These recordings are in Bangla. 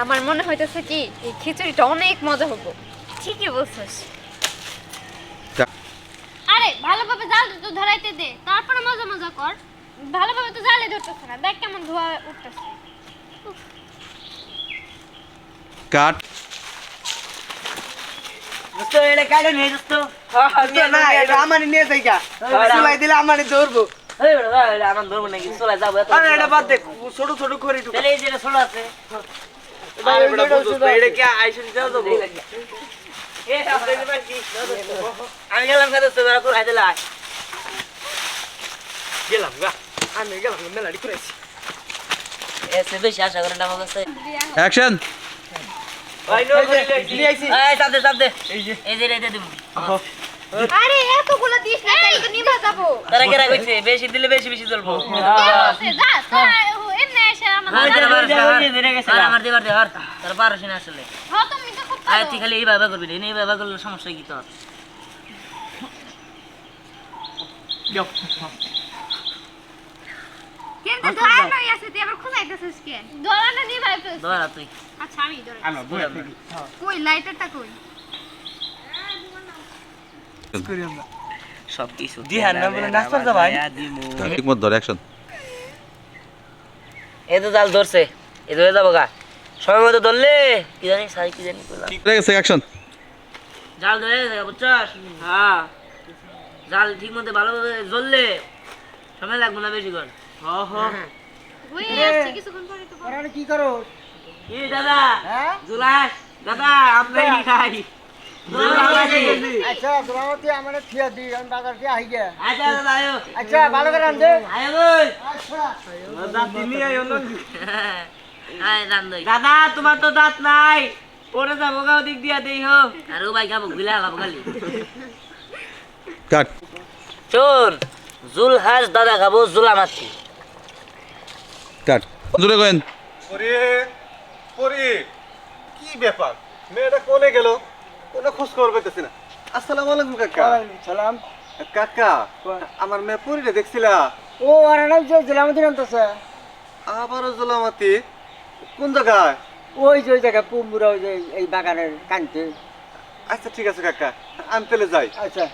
আমার মনে হইতেছে কি এই খিচুড়িটা অনেক মজা হবে। ঠিকই বলছিস। আরে ভালোভাবে জাল তো ধরাইতে দে, তারপরে মজা মজা কর। ভালোভাবে তো জালে ধরতেছ না, দেখ কেমন ধোয়া উঠতেছে। কাট দোস্ত এটা কাটে নেই দোস্ত। না এটা আমারই নিয়ে যাই গা, চুলাই দিলে আমারই ধরবো। এই বড় এটা আমার ধরবো নাকি চলে যাবো এত আরে এটা বাদ দে, ছোট ছোট করে একটু তাহলে এই যে এটা ছোট আছে আরে বড় বুঝছ না, এটা কি আইসন দাও দেবো। এ আমি গেলাম দোস্ত তোরা করে দিলা গেলাম গা, আমি গেলাম মেলাডি করেছি। এসে বেশি আশা করেন না আমার কাছে। অ্যাকশন ভাই নো নিয়ে আইছি। এই চাপ দে এই যে এটা দিমু। আরে এতগুলো দিস না, তাই তো নিভা যাবো। তারা কেরা কইছে বেশি দিলে বেশি জ্বলবো। যা তোরা এমনি এসে আমার আমার দিবার দে আর তার পারছ না আসলে। হ্যাঁ তুমি তো খুব আয় তুই খালি এইভাবে করবি না, এইভাবে করলে সমস্যা কি তোর? যাও কিন্তু ধরানোই আছে, তুই আবার খুঁজাইতেছিস কে? ধরানো নিভাই ফেলছিস। ধরা তুই আচ্ছা আমি ধরে। আনো বলে থাকি কই লাইটারটা কই? করি আমরা সব কিছু দিহান না বলে নাস্তা যা ভাই। ঠিক মত ধর অ্যাকশন এই তো জাল ধরছে, এই ধরে যাবো গা সময় মতো ধরলে কি জানি সাই কি জানি করলাম। ঠিক হয়ে গেছে অ্যাকশন জাল ধরে গেছে বুঝছস? হ্যাঁ জাল ঠিক মতো ভালোভাবে জ্বললে সময় লাগবে না বেশি করে। ওই আসছে কিছুক্ষণ পরে তো। ওরা কি করো? কি দাদা হ্যাঁ জুলাস দাদা আমরা কি খাই? আচ্ছা সভাপতি আমারে থিয়া দি, আমি বাজার দিয়ে আই গে। আচ্ছা দাদা আয়ো আচ্ছা ভালো করে রান্ধে। আয়ো বল আচ্ছা দাদা তিনি আইও না। আয় রান দই দাদা তোমার তো দাঁত নাই, পরে যাবো গাও দিক দিয়া দেই হো। আর ও ভাই খাবো বিলা খাবো খালি। কাট শোন জুলহাস দাদা খাবো জুলামাতি। কাট জোরে কইন পরি পরি কি ব্যাপার, মেয়েটা কোনে গেল? কোনো খোঁজ খবর পাইতেছি না। আসসালামু আলাইকুম কাকা। সালাম। কাকা আমার মেয়ে পরিরে দেখছিলা? ও আর নাম যে জেলামতি নামতেছে। আবারও জলামাতি কোন জায়গায়? ওই যে ওই জায়গা পুমুরা, ওই যে এই বাগানের কানতে। আচ্ছা ঠিক আছে কাকা, আমি তাহলে যাই। আচ্ছা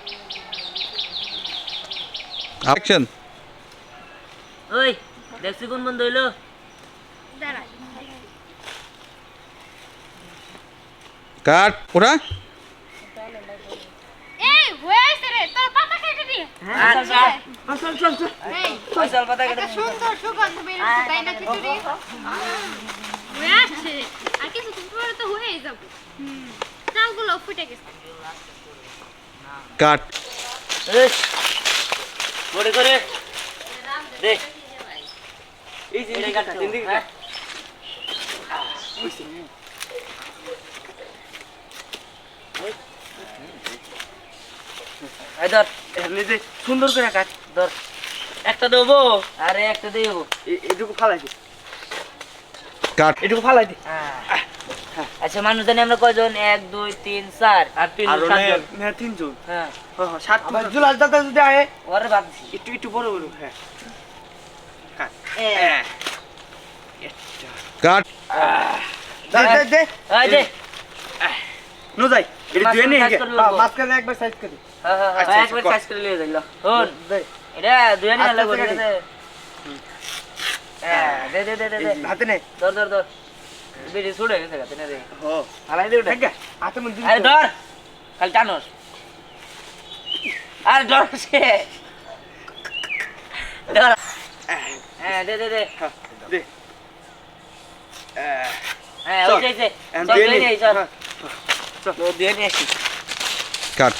অ্যাকশন ওই দেখছি কোন বন্ধু হইলো? দাঁড়া। কাট ওরা এই হয়ে আইছে রে, তোর পাতা কেটে দি। আচ্ছা এই ফয়সাল পাতা কেটে একটা সুন্দর সুগন্ধ বের হচ্ছে, তাই না খিচুড়ি? হয়ে আসছে, আর কিছুক্ষণ পরে তো হয়েই যাবে। চালগুলো ফুটে গেছে। কাট বড় করে দে এই যে এই কাটতে জিন্দিগি হ্যাঁ এই ধর নিজে সুন্দর করে কাট। ধর একটা দেবো আরে একটা দেবো। এটুকু ফালাই দি, কাট এটুকু ফালাই দি। আচ্ছা মানুষ জানি আমরা কয়জন? 1 2 3 4 আর 3 আর 7 জন। হ্যাঁ তিনজন। হ্যাঁ সাত জুলাস দাদা যদি আয় ওরে বাদ দিছি। একটু একটু বড় বড়। হ্যাঁ কাট দে দে দে এই যে নো যাই, এটা ধুয়ে নিয়ে গে। মাঝখানে কাজ করে লবো। মাঝখানে একবার সাইজ করি। হ্যাঁ আচ্ছা, একবার কর। কাজ করে লিয়ে যাইলো। শুন দে এটা দুই আনি আস্তে লাগবে আস্তে ঠিক আছে? হ্যাঁ দে দে দে দে দে হাতে নে। ধর ধর ধর বেশি ছুড়ে গেছে গাতে না রে। ও ফালাই দে ওটা। ঠিক আছে, হাতে মধ্যে আরে ধর খালি টানোস। আরে ধর সে ধর। হ্যাঁ দে দে দে দে। হ্যাঁ চল। ওই যে এখন চল দিয়ে দিয়ে নে। নেই চল হ্যাঁ, তো দিয়ে নিয়ে আসি। কাট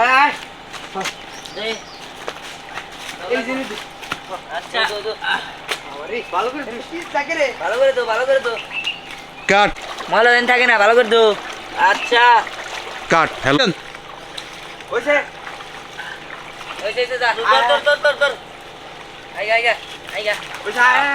আয় দে এই জিনিস দে। আচ্ছা আরে ভালো করে দিস, কি থাকে রে? ভালো করে দো ভালো করে দো। কাট ভালো দিন থাকে না ভালো করে দো। আচ্ছা কাট হ্যালো হইছে? ওই যে যা ধর ধর ধর ধর ধর আইগা আইগা আইগা হইছে? আয়।